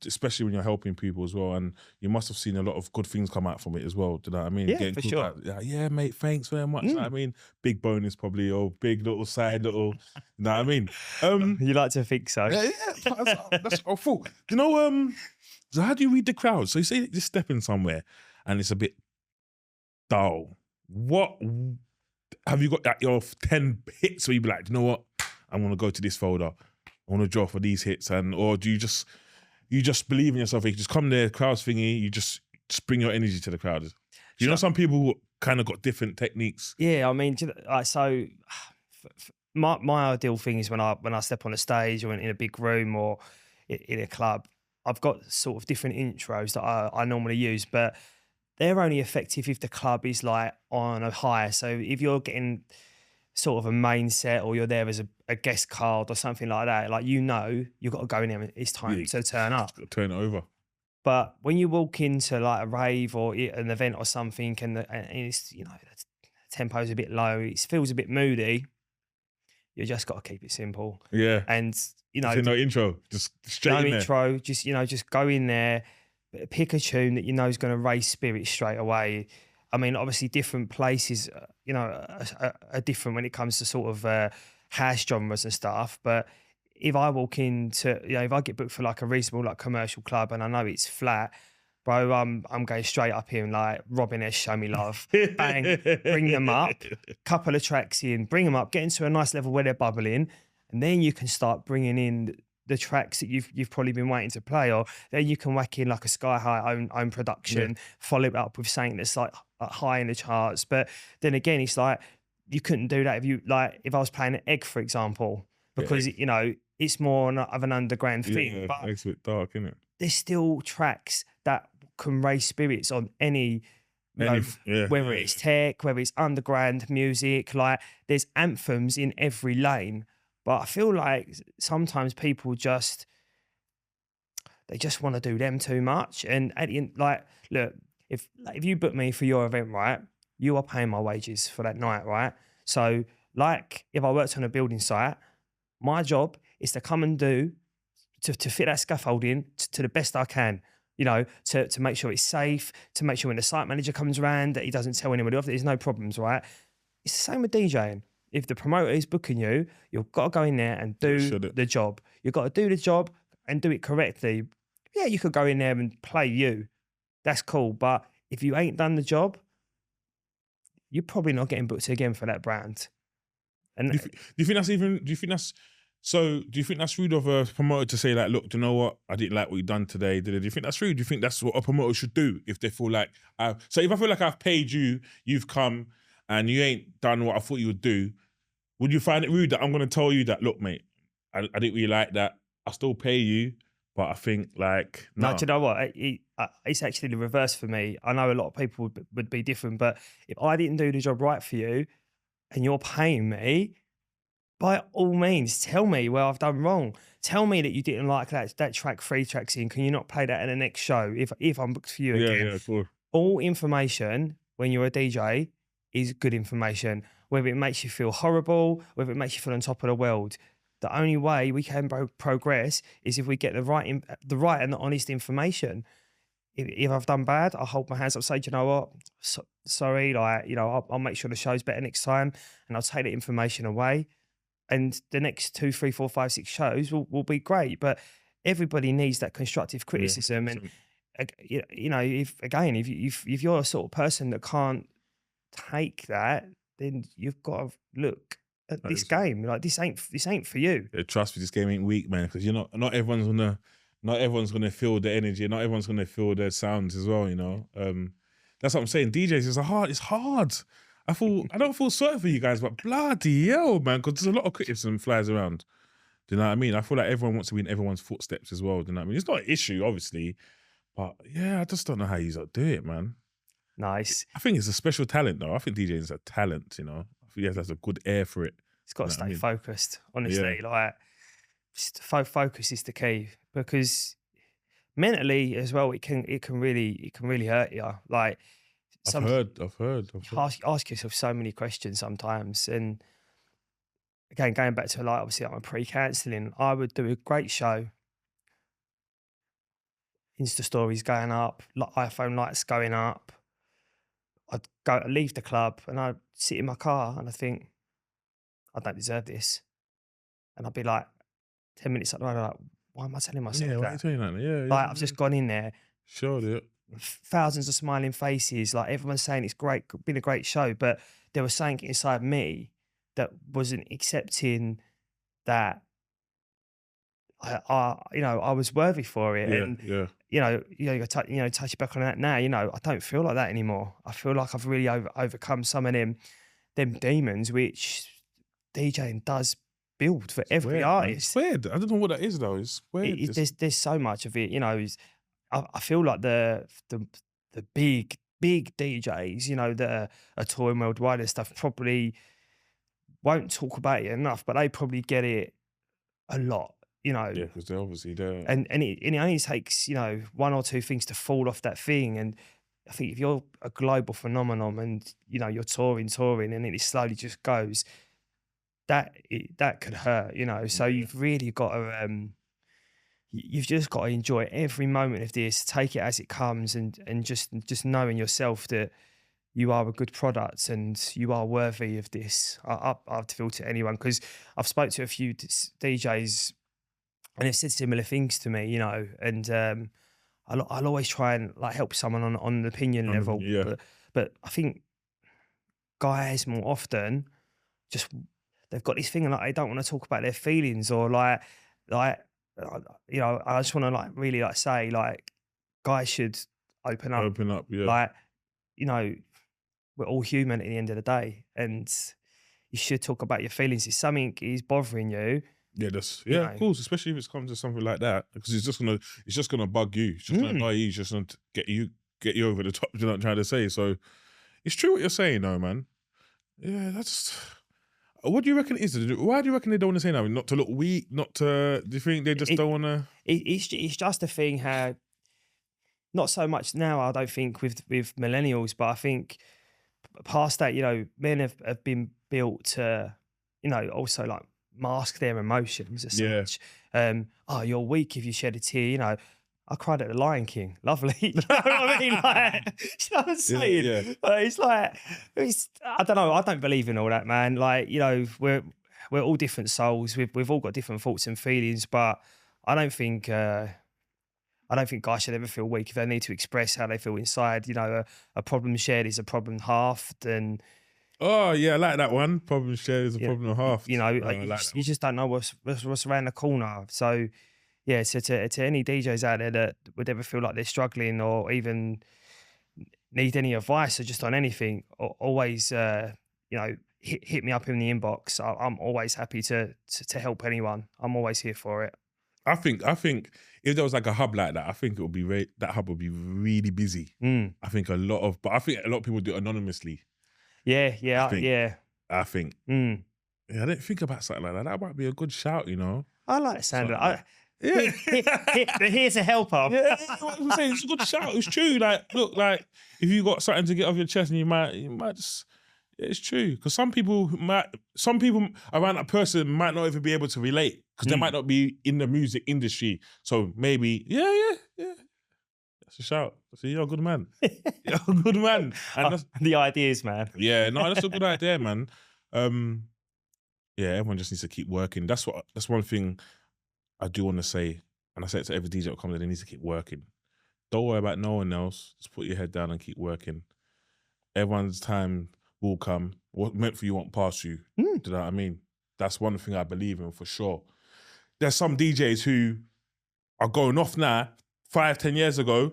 Especially when you're helping people as well, and you must have seen a lot of good things come out from it as well. Do you know what I mean?
Yeah, for sure.
Yeah, mate, thanks very much. You know what I mean? Big bonus probably, or big little side little. You know what I mean?
You like to think so?
Yeah. That's what I thought. You know, so how do you read the crowd? So you say you're stepping somewhere, and it's a bit dull. What have you got? Like your 10 hits where you be like, you know what? I want to go to this folder. I want to draw for these hits, or do you just believe in yourself? You just come there, crowd's thingy, you just bring your energy to the crowd. You know, some people kind of got different techniques.
Yeah, I mean, so my ideal thing is when I step on a stage or in a big room or in a club, I've got sort of different intros that I normally use, but they're only effective if the club is like on a high. So if you're getting sort of a main set or you're there as a guest card or something like that, like, you know, you've got to go in there and it's time to turn up.
Turn it over.
But when you walk into like a rave or an event or something and it's, you know, the tempo's a bit low, it feels a bit moody, you just got to keep it simple.
Yeah.
And, you know,
no intro, just straight in there. No
intro, just go in there, pick a tune that you know is going to raise spirits straight away. I mean, obviously different places, you know, are different when it comes to sort of house genres and stuff. But if I walk into, you know, if I get booked for like a reasonable like commercial club and I know it's flat, bro, I'm going straight up here and like Robin S, Show Me Love, bang, bring them up, couple of tracks in, bring them up, get into a nice level where they're bubbling, and then you can start bringing in the tracks that you've probably been waiting to play, or then you can whack in like a Skyhigh own production, follow it up with something that's like high in the charts. But then again, it's like you couldn't do that if I was playing an Egg, for example, because you know it's more of an underground thing.
Yeah,
but
it's a bit dark, isn't it?
there's still tracks that can raise spirits on any. Whether it's tech, whether it's underground music, like there's anthems in every lane. But I feel like sometimes people just want to do them too much. And at the end, like, look, if you book me for your event, right, you are paying my wages for that night, right? So, like, if I worked on a building site, my job is to come and to fit that scaffolding to the best I can. You know, to make sure it's safe, to make sure when the site manager comes around that he doesn't tell anybody off, that there's no problems, right? It's the same with DJing. If the promoter is booking you, you've got to go in there and do the job. You've got to do the job and do it correctly. Yeah, you could go in there and play you. That's cool. But if you ain't done the job, you're probably not getting booked again for that brand. And
do you think that's rude of a promoter to say, like, look, do you know what? I didn't like what you done today. Do you think that's rude? Do you think that's what a promoter should do if they feel like so if I feel like I've paid you, you've come and you ain't done what I thought you would do, would you find it rude that I'm gonna tell you that, look, mate, I didn't really like that. I still pay you, but I think like
no, do you know what? It's actually the reverse for me. I know a lot of people would be different, but if I didn't do the job right for you and you're paying me, by all means, tell me where I've done wrong. Tell me that you didn't like that track 3 tracks in. Can you not play that in the next show if I'm booked for you again?
Yeah, cool.
All information when you're a DJ is good information. Whether it makes you feel horrible, whether it makes you feel on top of the world. The only way we can progress is if we get the right and the honest information. If I've done bad, I'll hold my hands up, say, do you know what? Sorry, like, you know, I'll make sure the show's better next time, and I'll take the information away. And the next 2, 3, 4, 5, 6 shows will be great. But everybody needs that constructive criticism. And you know, if you're a sort of person that can't take that, then you've got to look at this game. Like this ain't for you.
Yeah, trust me, this game ain't weak, man. Because not everyone's gonna feel the energy. Not everyone's gonna feel the sounds as well. You know, that's what I'm saying. DJs it's hard. I don't feel sorry for you guys, but bloody hell, man, because there's a lot of criticism flies around. Do you know what I mean? I feel like everyone wants to be in everyone's footsteps as well. Do you know what I mean? It's not an issue, obviously, but yeah, I just don't know how you do it, man.
Nice.
I think it's a special talent, though. I think DJing is a talent, you know. I think there's a good air for it.
It's got to stay focused, honestly. Yeah. Like, focus is the key, because mentally as well, it can really hurt you. Like,
I've heard.
Ask yourself so many questions sometimes. And again, going back to, like, obviously I'm pre-cancelling, I would do a great show, Insta stories going up, iPhone lights going up. I'd leave the club and I'd sit in my car and I think, I don't deserve this. And I'd be like 10 minutes up the road, like, why am I telling myself that?
Why are you telling that? Yeah,
like, I've just gone in there.
Sure, yeah.
Thousands of smiling faces, like everyone's saying it's great, been a great show, but there was something inside me that wasn't accepting that I was worthy for it. Touch back on that now. I don't feel like that anymore. I feel like I've really overcome some of them demons which DJing does build for every artist.
It's weird. I don't know what that is though. It's weird.
There's so much of it. I feel like the big DJs, that are touring worldwide and stuff, probably won't talk about it enough, but they probably get it a lot.
Yeah, because they're obviously there.
And it only takes, 1 or 2 things to fall off that thing. And I think if you're a global phenomenon and, you're touring and it slowly just goes, that could hurt, So you've really got to, you've just got to enjoy every moment of this, take it as it comes, and just knowing yourself that you are a good product and you are worthy of this. I'd feel to anyone, because I've spoke to a few DJs and they've said similar things to me, and I'll always try and like help someone on an opinion level.
Yeah.
But I think guys more often just they've got this thing like they don't want to talk about their feelings or like you know, I just want to like really like say like guys should open up.
Open up, yeah.
Like, you know, we're all human at the end of the day, and you should talk about your feelings. If something is bothering you,
Yeah, of course, especially if it's come to something like that, because it's just gonna bug you. It's just gonna annoy you. It's just gonna get you over the top. You know what I'm trying to say? So it's true what you're saying, though, man. Yeah, that's. What do you reckon it is? Why do you reckon they don't want to say nothing? Not to look weak. Not to. Do you think they just don't want to?
It's just a thing how. Not so much now, I don't think, with millennials, but I think past that, you know, men have been built to, you know, also like mask their emotions as such. Oh, you're weak if you shed a tear, you know. I cried at the Lion King. Lovely. You know what I mean? Like, you know what I'm saying?
Yeah.
It's like, I don't know. I don't believe in all that, man. Like, you know, we're all different souls. We've all got different thoughts and feelings, but I don't think guys should ever feel weak if they need to express how they feel inside. You know, a problem shared is a problem halved, and
oh yeah, I like that one. Problem shared is a problem half.
You know, you just don't know what's around the corner. So yeah, so to any DJs out there that would ever feel like they're struggling or even need any advice or just on anything, always you know, hit me up in the inbox. I'm always happy to help anyone. I'm always here for it.
I think if there was like a hub like that, I think it would be that hub would be really busy. I think but I think a lot of people do it anonymously.
Yeah.
I think. Yeah, I didn't think about something like that. That might be a good shout, you know.
I like Sandra. Here's a helper.
Yeah, I'm saying it's a good shout. It's true. Like, look, like if you got something to get off your chest, and you might just. It's true, because some people around that person might not even be able to relate because they might not be in the music industry. So maybe, yeah. That's a shout. So you're a good man. You're a good man. And that's,
the ideas, man.
Yeah, no, that's a good idea, man. Yeah, everyone just needs to keep working. That's one thing I do want to say, and I say it to every DJ that comes in, they need to keep working. Don't worry about no one else. Just put your head down and keep working. Everyone's time will come. What meant for you won't pass you. Do you know what I mean? That's one thing I believe in for sure. There's some DJs who are going off now, 5-10 years ago,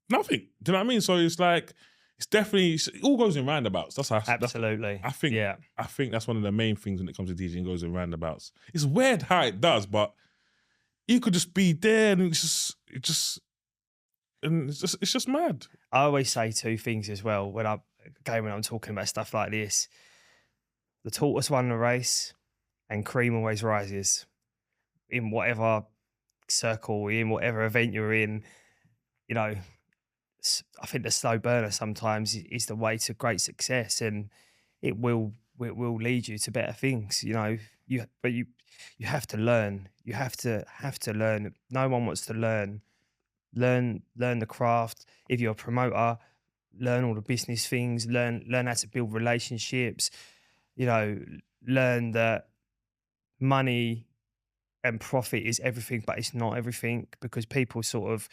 nothing. Do you know what I mean? So it's like, it all goes in roundabouts. That's how.
Absolutely.
I think that's one of the main things when it comes to DJing, goes in roundabouts. It's weird how it does, but you could just be there and it's just mad.
I always say two things as well when I'm talking about stuff like this. The tortoise won the race and cream always rises. In whatever circle, in whatever event you're in, you know, I think the slow burner sometimes is the way to great success, and it will lead you to better things, you know. But you have to learn. You have to learn. No one wants to learn. Learn the craft. If you're a promoter, learn all the business things, learn how to build relationships, you know, learn that money and profit is everything, but it's not everything, because people sort of,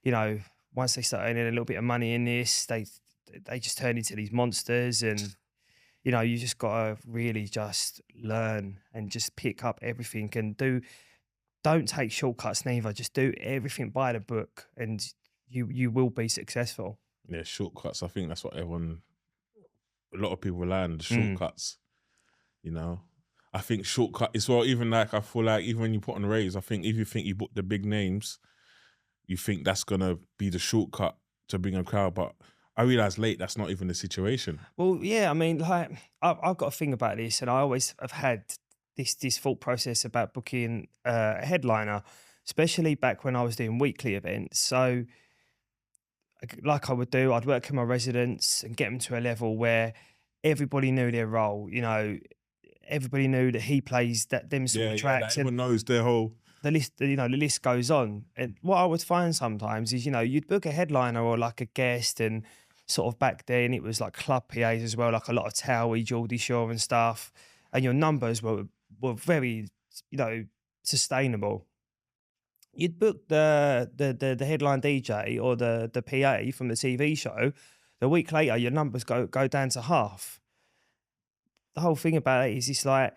you know, once they start earning a little bit of money in this, they just turn into these monsters. And, you know, you just got to really just learn and just pick up everything and don't take shortcuts neither. Just do everything by the book and you will be successful.
Yeah, shortcuts. I think that's what a lot of people rely on, the shortcuts. You know, I think shortcut as well. Even like, I feel like even when you put on raves, I think if you think you book the big names, you think that's gonna be the shortcut to bring a crowd. But I realised late that's not even the situation.
Well, yeah, I mean, like I've got a thing about this, and I always have had this thought process about booking a headliner, especially back when I was doing weekly events. So, like I would do, I'd work in my residents and get them to a level where everybody knew their role. You know, everybody knew that he plays them sort of tracks.
Everyone knows their whole.
The list, you know, the list goes on. And what I would find sometimes is, you know, you'd book a headliner or like a guest, and sort of back then it was like club PAs as well, like a lot of Towie, Geordie Shore and stuff. And your numbers were very, you know, sustainable. You'd book the headline DJ or the PA from the TV show. The week later, your numbers go down to half. the whole thing about it is it's like,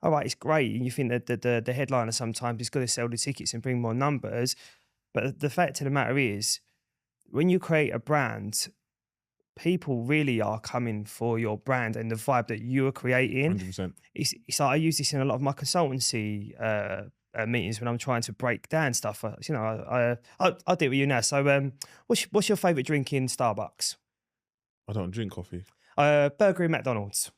all right, it's great. And you think that the headliner sometimes is going to sell the tickets and bring more numbers. But the fact of the matter is, when you create a brand, people really are coming for your brand and the vibe that you are creating.
100%.
It's like I use this in a lot of my consultancy meetings when I'm trying to break down stuff. You know, I'll do it with you now. So, what's your favourite drink in Starbucks?
I don't drink coffee.
Burger in McDonald's.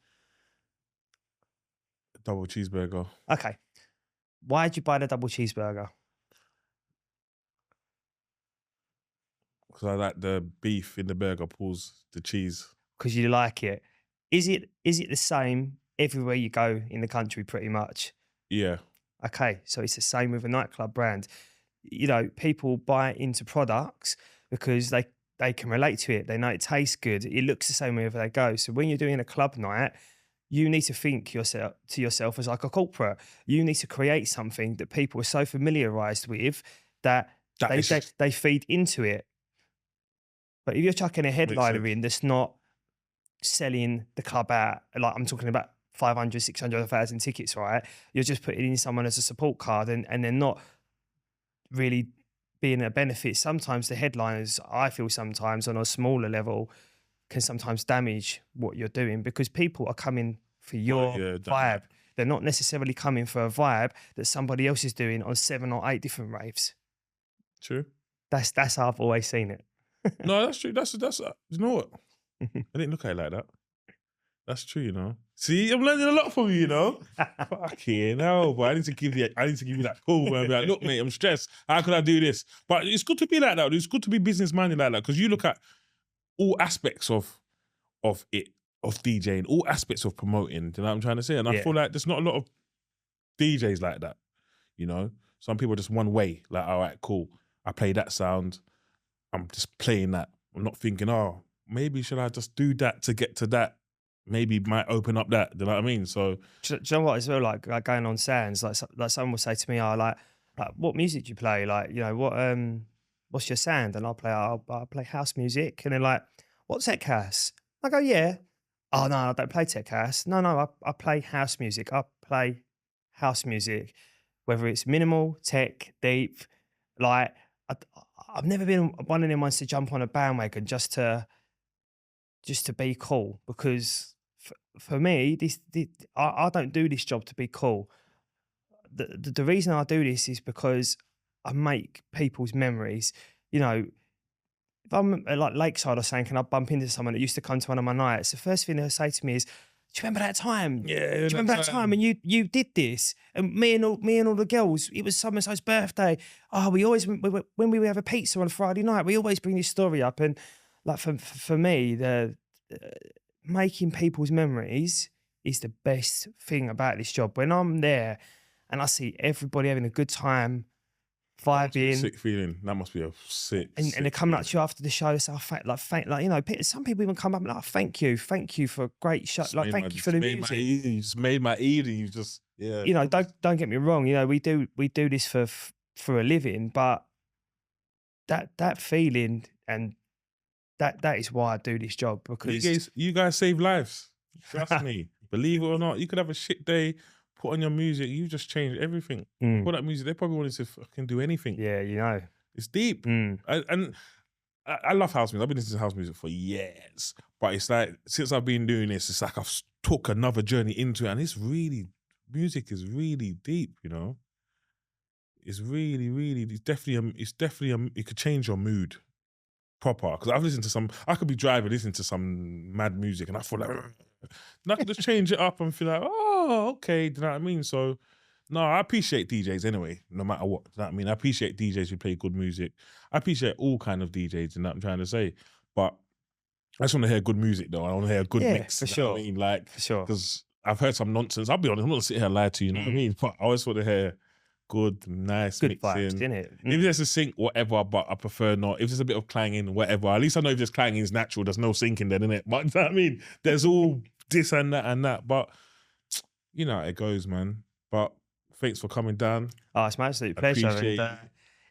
Double cheeseburger.
Okay. Why did you buy the double cheeseburger?
Because I like the beef in the burger pulls the cheese.
Because you like it. Is it the same everywhere you go in the country pretty much?
Yeah.
Okay, so it's the same with a nightclub brand. You know, people buy into products because they can relate to it. They know it tastes good. It looks the same wherever they go. So when you're doing a club night, you need to think to yourself as like a corporate. You need to create something that people are so familiarized with that they feed into it. But if you're chucking a headliner in that's not selling the club out, like I'm talking about 500, 600, 1,000 tickets, right? You're just putting in someone as a support card and they're not really being a benefit. Sometimes the headliners, I feel sometimes on a smaller level, can sometimes damage what you're doing because people are coming for your vibe. They're not necessarily coming for a vibe that somebody else is doing on 7 or 8 different raves.
True.
That's how I've always seen it.
No, that's true. That's you know what? I didn't look at it like that. That's true, you know. See, I'm learning a lot from you, you know. Fucking hell, but I need to give you that call, man. Be like, look, mate, I'm stressed. How could I do this? But it's good to be like that. It's good to be business minded like that because you look at all aspects of DJing, all aspects of promoting. Do you know what I'm trying to say? And I feel like there's not a lot of DJs like that. You know, some people are just one way. Like, all right, cool. I play that sound. I'm just playing that. I'm not thinking, oh, maybe should I just do that to get to that? Maybe might open up that. Do you know what I mean? So,
do you know what as well? Like going on sounds, like someone will say to me, "Oh, like what music do you play? Like, you know, what's your sound?" And I'll play house music, and they're like, "What's tech house?" I go, "Yeah." Oh no, I don't play tech house. No, I play house music. I play house music, whether it's minimal, tech, deep. Like I've never been one of them ones to jump on a bandwagon just to be cool because for me, I don't do this job to be cool. The reason I do this is because I make people's memories. You know, if I'm at like Lakeside or something, and I bump into someone that used to come to one of my nights, the first thing they'll say to me is, "Do you remember that time?
Yeah,
do you remember that time when you did this? And me and all the girls, it was so and so's birthday. Oh, when we have a pizza on a Friday night, we always bring this story up." And like for me, making people's memories is the best thing about this job. When I'm there and I see everybody having a good time, vibing,
sick feeling. That must be a sick.
And they're coming up to you after the show. They say, like you know, some people even come up and like, thank you for a great show. Like, thank you for the music.
You just made my evening. You just
You know, don't get me wrong. You know, we do this for a living, but that feeling and that is why I do this job because
you guys save lives. Trust me. Believe it or not, you could have a shit day, put on your music, you just change everything. Put that music, they probably wanted to fucking do anything.
Yeah, you know.
It's deep. I love house music. I've been listening to house music for years. But it's like, since I've been doing this, it's like I've took another journey into it. And music is really deep, you know? It's definitely, it could change your mood. Proper, because I've listened to I could be driving, listening to some mad music, and I feel like, and I could just change it up and feel like, oh, okay, do you know what I mean? So, no, I appreciate DJs anyway, no matter what. Do you know what I mean? I appreciate DJs who play good music. I appreciate all kind of DJs, you know what I'm trying to say. But I just want to hear good music, though. I want to hear a good mix.
For sure.
I mean, like,
for sure.
Because I've heard some nonsense. I'll be honest, I'm not going to sit here and lie to you, you know what I mean? But I always want to hear good, nice
good
mixing.
vibes, innit?
If there's a sync, whatever, but I prefer not. If there's a bit of clanging, whatever. At least I know if there's clanging is natural, there's no syncing then, innit? But you know what I mean? There's all this and that. But you know how it goes, man. But thanks for coming down.
Oh, it's my absolute pleasure. And,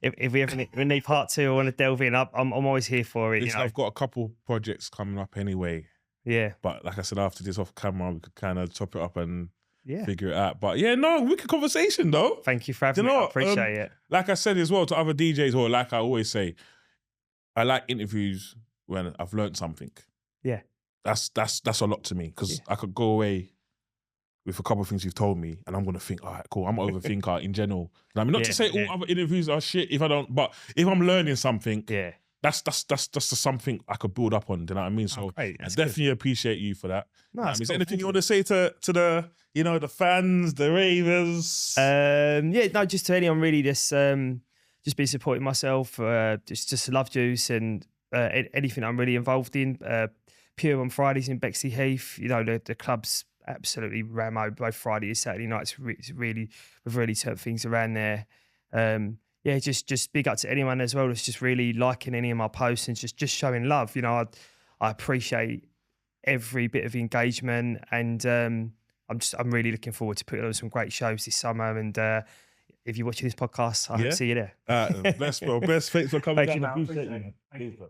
if we ever need part 2 or want to delve in, I'm always here for it.
Listen,
you know?
I've got a couple projects coming up anyway.
Yeah.
But like I said, after this off camera, we could kind of chop it up and
Yeah.
figure it out. But yeah, no, wicked conversation though.
Thank you for having
You
me.
know
I
what,
appreciate it.
Like I said as well to other DJs, or like I always say, I like interviews when I've learned something.
Yeah.
That's a lot to me, because I could go away with a couple of things you've told me, and I'm gonna think, all right, cool. I'm an overthinker in general. I mean, not to say all other interviews are shit if I don't, but if I'm learning something, that's just something I could build up on. Do you know what I mean? So I definitely appreciate you for that.
No,
Is there anything you want to say to the the fans, the ravers?
No, just to anyone really, just be supporting myself. Just Love Juice and anything I'm really involved in. Pure on Fridays in Bexley Heath. You know, the club's absolutely ramo both Friday and Saturday nights. We've really turned things around there. Just big up to anyone as well that's just really liking any of my posts and just showing love. You know, I appreciate every bit of engagement, and I'm really looking forward to putting on some great shows this summer. And if you're watching this podcast, I hope to see you there.
Bless, bro. Bless. Thanks for coming down.
Thank you, man.
Appreciate you.